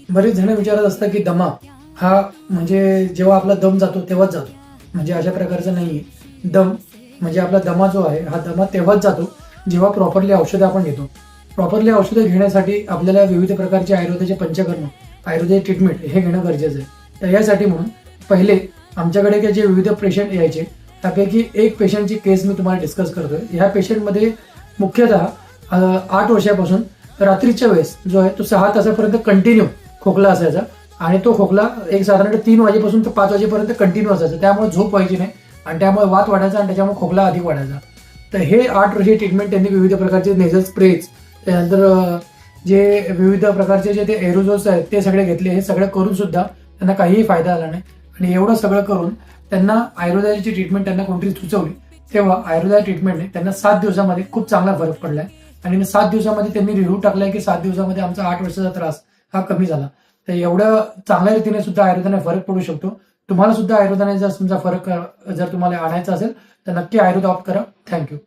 बरेच जण विचारत असतात की दमा हा म्हणजे जेव्हा आपला दम जातो तेव्हाच जातो, म्हणजे अशा प्रकारचं नाहीये. दम म्हणजे आपला दमा जो आहे हा दमा तेव्हाच जातो जेव्हा प्रॉपरली औषधं आपण घेतो. प्रॉपरली औषधं घेण्यासाठी आपल्याला विविध प्रकारचे आयुर्वेदाचे पंचकर्म, आयुर्वेदिक ट्रीटमेंट हे घेणं गरजेचं आहे. तर यासाठी म्हणून पहिले आमच्याकडे जे विविध पेशंट यायचे त्यापैकी एक पेशंटची केस मी तुम्हाला डिस्कस करतोय. ह्या पेशंटमध्ये मुख्यतः 8 वर्षापासून रात्रीच्या वेळेस जो आहे तो 6 तासापर्यंत कंटिन्यू खोकला असायचा आणि तो खोकला एक साधारण 3 वाजेपासून ते 5 वाजेपर्यंत कंटिन्यू असायचा. त्यामुळे झोप व्हायची नाही आणि त्यामुळे वात वाढायचा आणि त्याच्यामुळे खोकला अधिक वाढायचा. तर हे 8 वर्षी ट्रीटमेंट त्यांनी विविध प्रकारचे नेझल स्प्रेज, त्यानंतर जे विविध प्रकारचे जे ते एरोझोल्स आहेत ते सगळे घेतले. हे सगळं करून सुद्धा त्यांना काहीही फायदा आला नाही आणि एवढं सगळं करून त्यांना आयुर्वेदाची ट्रीटमेंट त्यांना कोणतरी सुचवली. तेव्हा आयुर्वेदा ट्रीटमेंटने त्यांना 7 दिवसामध्ये खूप चांगला फरक पडलाय आणि 7 दिवसामध्ये त्यांनी रिव्ह्यू टाकलाय की 7 दिवसामध्ये आमचा 8 वर्षाचा त्रास हा कमी झाला. तर एवढं चांगल्या रीतीने सुद्धा आयुर्वेदाने फरक पडू शकतो. तुम्हाला सुद्धा आयुर्वेदाने जर तुमचा फरक जर तुम्हाला आणायचा असेल तर नक्की आयुर्वेद ऑप्ट करा. थँक्यू.